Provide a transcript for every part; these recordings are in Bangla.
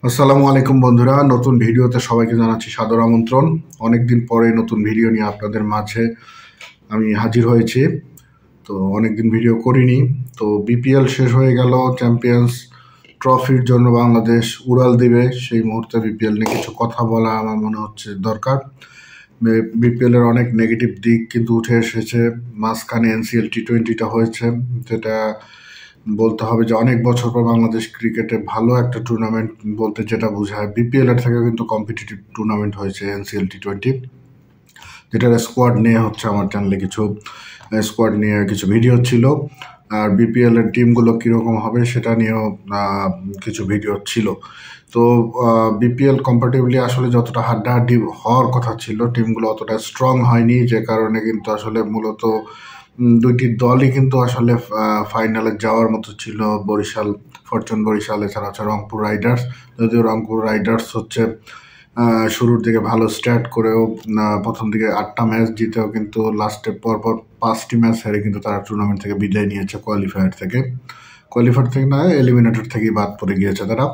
আসসালামু আলাইকুম বন্ধুরা, নতুন ভিডিওতে সবাইকে জানাচ্ছি সাদর আমন্ত্রণ। অনেকদিন পরে নতুন ভিডিও নিয়ে আপনাদের মাঝে আমি হাজির হয়েছি। তো অনেকদিন ভিডিও করিনি। তো বিপিএল শেষ হয়ে গেল, চ্যাম্পিয়ন্স ট্রফির জন্য বাংলাদেশ উড়াল দিবে। সেই মুহূর্তে বিপিএল নিয়ে কিছু কথা বলা আমার মনে হচ্ছে দরকার। বিপিএল এর অনেক নেগেটিভ দিক কিন্তু উঠে এসেছে। মাঝখানে এনসিএল টি20টা হয়েছে, যেটা বলতে হবে যে অনেক বছর পর বাংলাদেশ ক্রিকেটে ভালো একটা টুর্নামেন্ট বলতে যেটা বোঝায়। বিপিএল এর থেকে কিন্তু কম্পিটিটিভ টুর্নামেন্ট হয়েছে এনসিএল টি20, যেটার স্কোয়াড নিয়ে হচ্ছে আমার চ্যানেলে কিছু স্কোয়াড নিয়ে কিছু ভিডিও ছিল, আর বিপিএল এর টিমগুলো কীরকম হবে সেটা নিয়েও কিছু ভিডিও ছিল। তো বিপিএল কম্পারেটিভলি আসলে যতটা হাড্ডাহাড্ডি হওয়ার কথা ছিল, টিমগুলো অতটা স্ট্রং হয়নি, যে কারণে কিন্তু আসলে মূলত দুইটি দলই কিন্তু আসলে ফাইনালে যাওয়ার মতো ছিল। বরিশাল, ফরচুন বরিশাল, এছাড়া হচ্ছে রংপুর রাইডার্স। যদিও রংপুর রাইডার্স হচ্ছে শুরুর দিকে ভালো স্টার্ট করেও প্রথম দিকে 8টা ম্যাচ জিতেও কিন্তু লাস্টে পরপর 5টি ম্যাচ হেরে কিন্তু তারা টুর্নামেন্ট থেকে বিদায় নিয়েছে। কোয়ালিফায়ার থেকে না, এলিমিনেটর থেকেই বাদ পড়ে গিয়েছে তারা।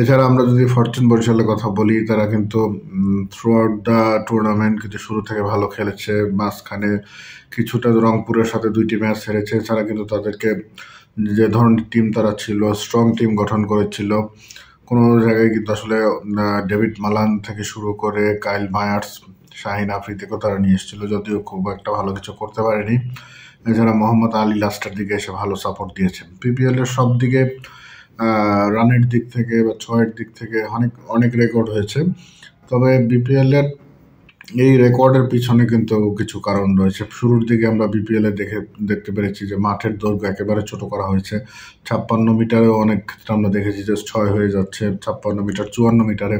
এছাড়া আমরা যদি ফরচুন বরিশালের কথা বলি, তারা কিন্তু থ্রু আউট দ্য টুর্নামেন্ট কিন্তু শুরু থেকে ভালো খেলেছে। মাঝখানে কিছুটা রংপুরের সাথে 2টি ম্যাচ হেরেছে। এছাড়া কিন্তু তাদেরকে যে ধরনের টিম তারা ছিল, স্ট্রং টিম গঠন করেছিল। কোনো জায়গায় কিন্তু আসলে ডেভিড মালান থেকে শুরু করে কাইল মায়ার্স, শাহিন আফ্রিদিকেও তারা নিয়ে এসেছিল, যদিও খুব একটা ভালো কিছু করতে পারেনি। এছাড়া মোহাম্মদ আলী লাস্টের দিকে এসে ভালো সাপোর্ট দিয়েছে। বিপিএল এর সব দিকে রানের দিক থেকে বা ছয়ের দিক থেকে অনেক রেকর্ড হয়েছে। তবে বিপিএল এর এই রেকর্ডের পিছনে কিন্তু কিছু কারণ রয়েছে। শুরুর দিকে আমরা বিপিএল এ দেখতে পেরেছি যে মাঠের দৈর্ঘ্য একেবারে ছোট করা হয়েছে। 56 মিটারেও অনেক ক্ষেত্রে আমরা দেখেছি যে 6 হয়ে যাচ্ছে, 56 মিটার 54 মিটারে,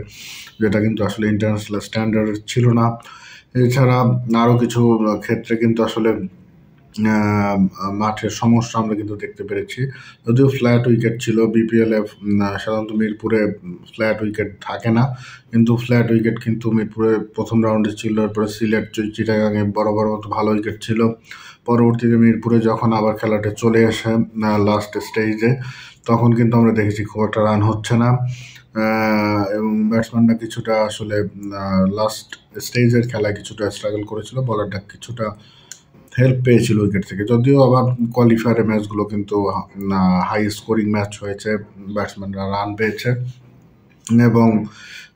যেটা কিন্তু আসলে ইন্টারন্যাশনাল স্ট্যান্ডার্ড ছিল না। এছাড়া আরও কিছু ক্ষেত্রে কিন্তু আসলে মাঠের সমস্যা আমরা কিন্তু দেখতে পেরেছি। যদিও ফ্ল্যাট উইকেট ছিল বিপিএল এ, সাধারণত মিরপুরে ফ্ল্যাট উইকেট থাকে না, কিন্তু ফ্ল্যাট উইকেট কিন্তু মিরপুরে প্রথম রাউন্ডে ছিল। এরপরে সিলেট, চিটাগাংয়ে বড় মতো ভালো উইকেট ছিল। পরবর্তীতে মিরপুরে যখন আবার খেলাটা চলে আসে লাস্ট স্টেজে, তখন কিন্তু আমরা দেখেছি খুব একটা রান হচ্ছে না, এবং ব্যাটসম্যানরা কিছুটা আসলে লাস্ট স্টেজের খেলায় কিছুটা স্ট্রাগল করেছিল। বলারটা কিছুটা হেল্প পেয়েছিল উইকেট থেকে। যদিও আবার কোয়ালিফায়ারের ম্যাচগুলো কিন্তু হাই স্কোরিং ম্যাচ হয়েছে, ব্যাটসম্যানরা রান পেয়েছে এবং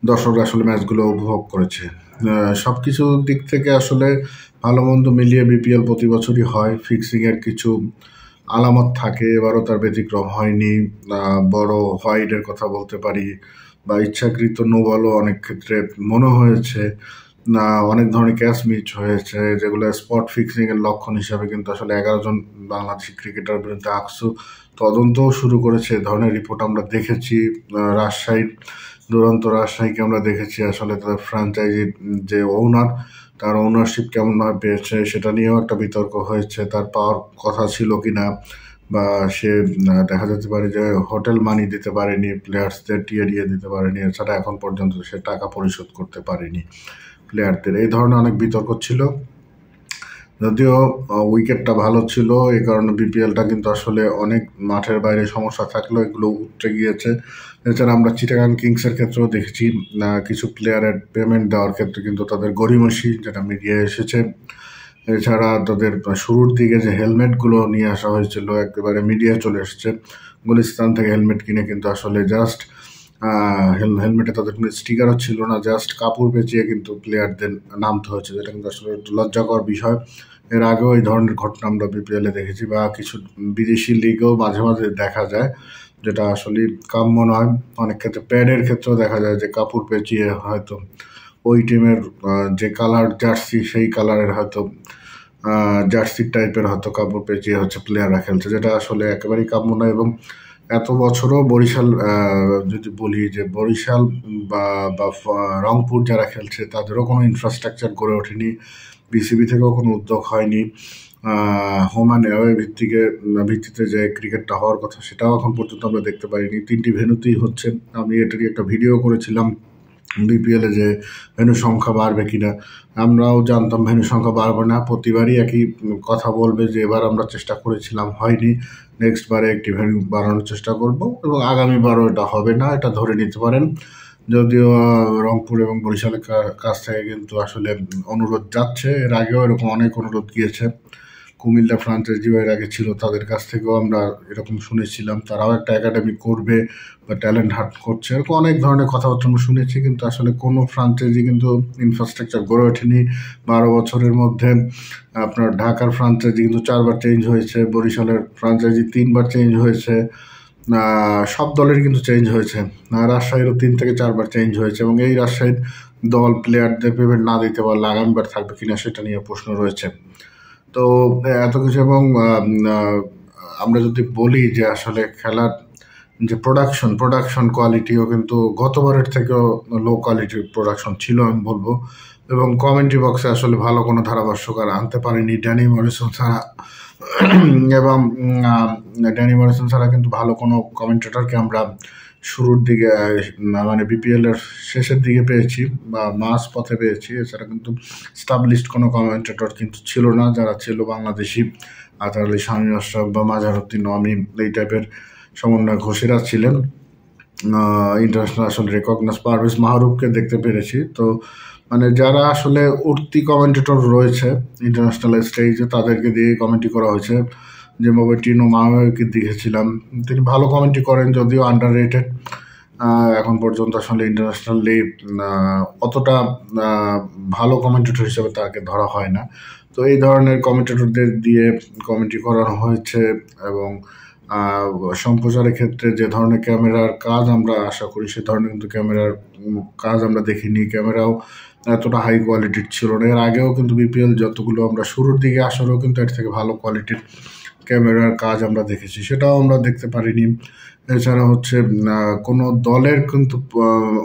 দর্শকরা আসলে ম্যাচগুলো উপভোগ করেছে। সব কিছু দিক থেকে আসলে ভালো মন্দ মিলিয়ে বিপিএল প্রতি বছরই হয়। ফিক্সিংয়ের কিছু আলামত থাকে, এবারও তার ব্যতিক্রম হয়নি। বড় হোয়াইটের কথা বলতে পারি, বা ইচ্ছাকৃত নো বলও অনেক ক্ষেত্রে মনে হয়েছে। অনেক ধরনের ক্যাচ মিস হয়েছে, যেগুলো স্পট ফিক্সিং এর লক্ষণ হিসাবে কিন্তু আসলে 11 জন বাংলাদেশি ক্রিকেটার বিরুদ্ধে আকসু তদন্তও শুরু করেছে। এ ধরনের রিপোর্ট আমরা দেখেছি। দুরন্ত রাজশাহীকে আমরা দেখেছি আসলে তাদের ফ্র্যাঞ্চাইজির যে ওনার, তার ওনারশিপ কেমনভাবে পেয়েছে সেটা নিয়েও একটা বিতর্ক হয়েছে। তার পাওয়ার কথা ছিল কিনা, বা সে দেখা যেতে পারে যে হোটেল মানি দিতে পারেনি, প্লেয়ার্সদের টিএডিএ দিতে পারেনি, এছাড়া এখন পর্যন্ত সে টাকা পরিশোধ করতে পারেনি প্লেয়ারদের। এই ধরনের অনেক বিতর্ক ছিল। যদিও উইকেটটা ভালো ছিল, এই কারণে বিপিএলটা কিন্তু আসলে অনেক মাঠের বাইরে সমস্যা থাকলেও এগুলো উঠে গিয়েছে। এছাড়া আমরা চিটাগাং কিংসের ক্ষেত্রেও দেখেছি কিছু প্লেয়ারের পেমেন্ট দেওয়ার ক্ষেত্রে কিন্তু তাদের গড়িমসি, যেটা মিডিয়ায় এসেছে। এছাড়া তাদের শুরুর দিকে যে হেলমেটগুলো নিয়ে আসা হয়েছিল একেবারে মিডিয়া চলে এসেছে। গুলিস্তান থেকে হেলমেট কিনে কিন্তু আসলে জাস্ট হেলমেটে তাদের কোনো স্টিকারও ছিল না, জাস্ট কাপড় পেঁচিয়ে কিন্তু প্লেয়ারদের নামতে হয়েছে, যেটা কিন্তু আসলে লজ্জাকর বিষয়। এর আগেও এই ধরনের ঘটনা আমরা বিপিএলে দেখেছি, বা কিছু বিদেশি লিগেও মাঝে মাঝে দেখা যায়, যেটা আসলে কাম্য নয়। অনেক ক্ষেত্রে প্যাডের ক্ষেত্রেও দেখা যায় যে কাপড় পেঁচিয়ে হয়তো ওই টিমের যে কালার জার্সি, সেই কালারের হয়তো জার্সি টাইপের হয়তো কাপড় পেঁচিয়ে হচ্ছে প্লেয়াররা খেলছে, যেটা আসলে একেবারেই কাম্য নয়। এবং এত বছরও বরিশাল, যদি বলি যে বরিশাল বা রংপুর যারা খেলছে তাদেরও কোনো ইনফ্রাস্ট্রাকচার গড়ে ওঠেনি, বিসিবি থেকেও কোনো উদ্যোগ হয়নি। হোম অ্যান্ড অ্যাওয়ে ভিত্তিতে যে ক্রিকেটটা হওয়ার কথা সেটাও এখন পর্যন্ত আমরা দেখতে পারিনি। 3টি ভেন্যুতেই হচ্ছে। আমি এটারই একটা ভিডিও করেছিলাম বিপিএলে যে ভেন্যু সংখ্যা বাড়বে কিনা। আমরাও জানতাম ভেন্যু সংখ্যা বাড়বে না, প্রতিবারই একই কথা বলবে যে এবার আমরা চেষ্টা করেছিলাম হয়নি, নেক্সট বারে একটি ভেন্যু বাড়ানোর চেষ্টা করব এবং আগামীবারও এটা হবে না, এটা ধরে নিতে পারেন। যদিও রংপুর এবং বরিশালের কাছ থেকে কিন্তু আসলে অনুরোধ যাচ্ছে, এর আগেও এরকম অনেক অনুরোধ গিয়েছে। কুমিল্লা ফ্রাঞ্চাইজি এর আগে ছিল, তাদের কাছ থেকেও আমরা এরকম শুনেছিলাম তারাও একটা একাডেমি করবে বা ট্যালেন্ট হান্ট করছে, এরকম অনেক ধরনের কথাবার্তা আমরা শুনেছি, কিন্তু আসলে কোনো ফ্রাঞ্চাইজি কিন্তু ইনফ্রাস্ট্রাকচার গড়ে ওঠেনি 12 বছরের মধ্যে। আপনার ঢাকার ফ্রাঞ্চাইজি কিন্তু 4বার চেঞ্জ হয়েছে, বরিশালের ফ্রাঞ্চাইজি 3বার চেঞ্জ হয়েছে, সব দলের কিন্তু চেঞ্জ হয়েছে, রাজশাহীরও 3 থেকে 4বার চেঞ্জ হয়েছে এবং এই রাজশাহীর দল প্লেয়ারদের পেমেন্ট না দিতে পারলে আগামীবার থাকবে কিনা সেটা নিয়ে প্রশ্ন রয়েছে। তো এত কিছু এবং আমরা যদি বলি যে আসলে খেলার যে প্রোডাকশন কোয়ালিটিও কিন্তু গতবারের থেকেও লো কোয়ালিটির প্রোডাকশন ছিল আমি বলবো, এবং কমেন্ট্রি বক্সে আসলে ভালো কোনো ধারাভাষ্যকার আনতে পারেনি ড্যানি মরিসন ছাড়া এবং ড্যানি মরিসন ছাড়া কিন্তু ভালো কোনো কমেন্টেটরকে আমরা শুরুর দিকে মানে বিপিএল এর শেষের দিকে পেয়েছি বা মাঝ পথে পেয়েছি, এছাড়া কিন্তু স্টাবলিশড কোনো কমেন্টেটর কিন্তু ছিল না। যারা ছিল বাংলাদেশি আতার আলী, শামীম আশরাফ বা মাঝহারুদ্দিন অমিন এই টাইপের সমন্বয় ঘোষেরা ছিলেন। ইন্টারন্যাশনাল আসলে রেকগনাইজ পারভেজ মাহরুফকে দেখতে পেরেছি। তো মানে যারা আসলে উঠতি কমেন্টেটর রয়েছে ইন্টারন্যাশনাল স্টেজে তাদেরকে দিয়ে কমেন্ট্রি করা হয়েছে, যেভাবে টিনো মাহমুদকে দেখেছিলাম, তিনি ভালো কমেন্ট্রি করেন যদিও আন্ডার রেটেড। এখন পর্যন্ত আসলে ইন্টারন্যাশনালি অতটা ভালো কমেন্টেটর হিসেবে তাকে ধরা হয় না। তো এই ধরনের কমেন্টেটরদের দিয়ে কমেন্ট্রি করানো হয়েছে এবং সম্প্রচারের ক্ষেত্রে যে ধরনের ক্যামেরার কাজ আমরা আশা করি সে ধরনের কিন্তু ক্যামেরার কাজ আমরা দেখিনি, ক্যামেরাও এতটা হাই কোয়ালিটির ছিল না। এর আগেও কিন্তু বিপিএল যতগুলো আমরা শুরুর দিকে আসারও কিন্তু এর থেকে ভালো কোয়ালিটির ক্যামেরার কাজ আমরা দেখেছি, সেটাও আমরা দেখতে পারিনি। এছাড়া হচ্ছে কোনো দলের কিন্তু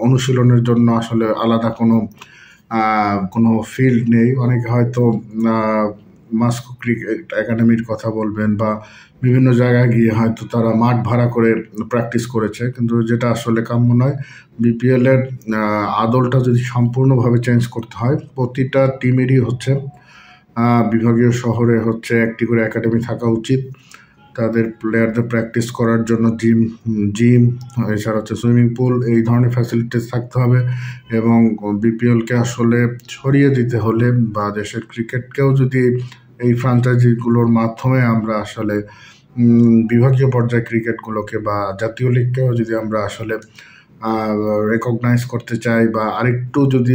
অনুশীলনের জন্য আসলে আলাদা কোনো ফিল্ড নেই। অনেকে হয়তো মাস্কো ক্রিকেট একাডেমির কথা বলবেন বা বিভিন্ন জায়গায় গিয়ে হয়তো তারা মাঠ ভাড়া করে প্র্যাকটিস করেছে, কিন্তু যেটা আসলে কাম্য নয়। বিপিএলের আদলটা যদি সম্পূর্ণভাবে চেঞ্জ করতে হয়, প্রতিটা টিমেরই হচ্ছে বিভাগীয় শহরে হচ্ছে একটি করে একাডেমি থাকা উচিত, তাদের প্লেয়ারদের প্র্যাকটিস করার জন্য জিম এছাড়া হচ্ছে সুইমিং পুল এই ধরনের ফ্যাসিলিটিস থাকতে হবে এবং বিপিএলকে আসলে ছড়িয়ে দিতে হলে বা দেশের ক্রিকেটকেও যদি এই ফ্র্যাঞ্চাইজিগুলোর মাধ্যমে আমরা আসলে বিভাগীয় পর্যায়ে ক্রিকেটগুলোকে বা জাতীয় লিগকেও যদি আমরা আসলে রেকগনাইজ করতে চাই বা আরেকটু যদি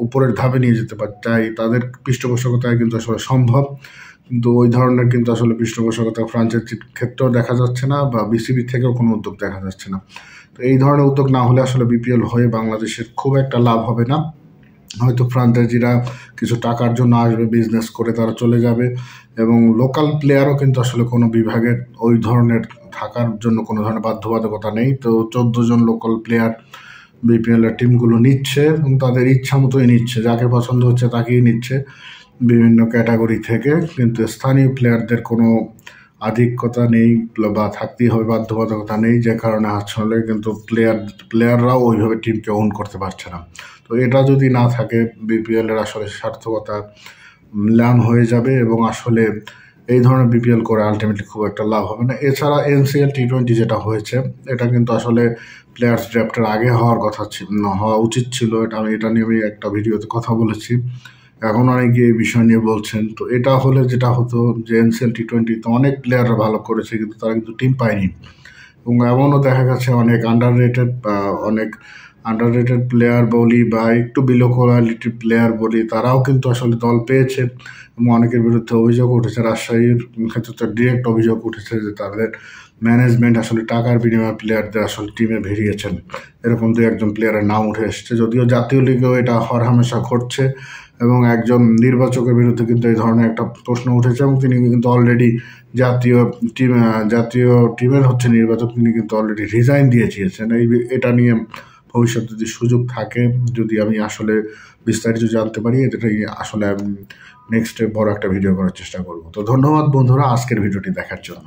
উপরের ধাপে নিয়ে যেতে চাই, তাদের পৃষ্ঠপোষকতায় কিন্তু আসলে সম্ভব, কিন্তু ওই ধরনের কিন্তু আসলে পৃষ্ঠপোষকতা ফ্রাঞ্চাইজির ক্ষেত্রেও দেখা যাচ্ছে না বা বিসিবি থেকেও কোনো উদ্যোগ দেখা যাচ্ছে না। তো এই ধরনের উদ্যোগ না হলে আসলে বিপিএল হয়ে বাংলাদেশের খুব একটা লাভ হবে না। হয়তো ফ্রাঞ্চাইজিরা কিছু টাকার জন্য আসবে, বিজনেস করে তারা চলে যাবে এবং লোকাল প্লেয়ারও কিন্তু আসলে কোনো বিভাগের ওই ধরনের থাকার জন্য কোনো ধরনের বাধ্যবাধকতা নেই। তো 14 জন লোকাল প্লেয়ার বিপিএল এর টিমগুলো নিচ্ছে এবং তাদের ইচ্ছা মতোই নিচ্ছে, যাকে পছন্দ হচ্ছে তাকেই নিচ্ছে বিভিন্ন ক্যাটাগরি থেকে, কিন্তু স্থানীয় প্লেয়ারদের কোনো আধিক্যতা নেই বা থাকতেই হবে বাধ্যবাধকতা নেই, যে কারণে আসলে কিন্তু প্লেয়াররাও ওইভাবে টিমকে ওন করতে পারছে না। তো এটা যদি না থাকে বিপিএল এর আসলে সার্থকতা ম্লান হয়ে যাবে এবং আসলে এই ধরনের বিপিএল করে আলটিমেটলি খুব একটা লাভ হবে না। এছাড়া এনসিএল টি20 যেটা হয়েছে এটা কিন্তু আসলে প্লেয়ার্স ড্রাফটের আগে হওয়া উচিত ছিল, এটা নিয়ে আমি একটা ভিডিওতে কথা বলেছি। এখন অনেকে এই বিষয় নিয়ে বলছেন, তো এটা হলে যেটা হতো যে এনসিএল টি20 অনেক প্লেয়াররা ভালো করেছে কিন্তু তারা কিন্তু টিম পায়নি এবং এমনও দেখা গেছে অনেক আন্ডাররেটেড প্লেয়ার বলি বা একটু বিলো কোয়ালিটির প্লেয়ার বলি তারাও কিন্তু আসলে দল পেয়েছে এবং অনেকের বিরুদ্ধে অভিযোগ উঠেছে। রাজশাহীর ক্ষেত্রে তো ডিরেক্ট অভিযোগ উঠেছে যে তাদের ম্যানেজমেন্ট আসলে টাকার বিনিময়ে প্লেয়ারদের আসলে টিমে ভিড়িয়েছেন, এরকম 2-1 প্লেয়ারের নাম উঠে এসছে। যদিও জাতীয় লিগেও এটা হরহামেশা ঘটছে এবং একজন নির্বাচকের বিরুদ্ধে কিন্তু এই ধরনের একটা প্রশ্ন উঠেছে এবং তিনি কিন্তু অলরেডি জাতীয় টিমের হচ্ছে নির্বাচক, তিনি কিন্তু অলরেডি রিজাইন দিয়েছেন। এটা নিয়ে ভবিষ্যতে যদি সুযোগ থাকে, যদি আমি আসলে বিস্তারিত জানতে পারি, এটাই আসলে নেক্সট বড় একটা ভিডিও করার চেষ্টা করব। তো ধন্যবাদ বন্ধুরা আজকের ভিডিওটি দেখার জন্য।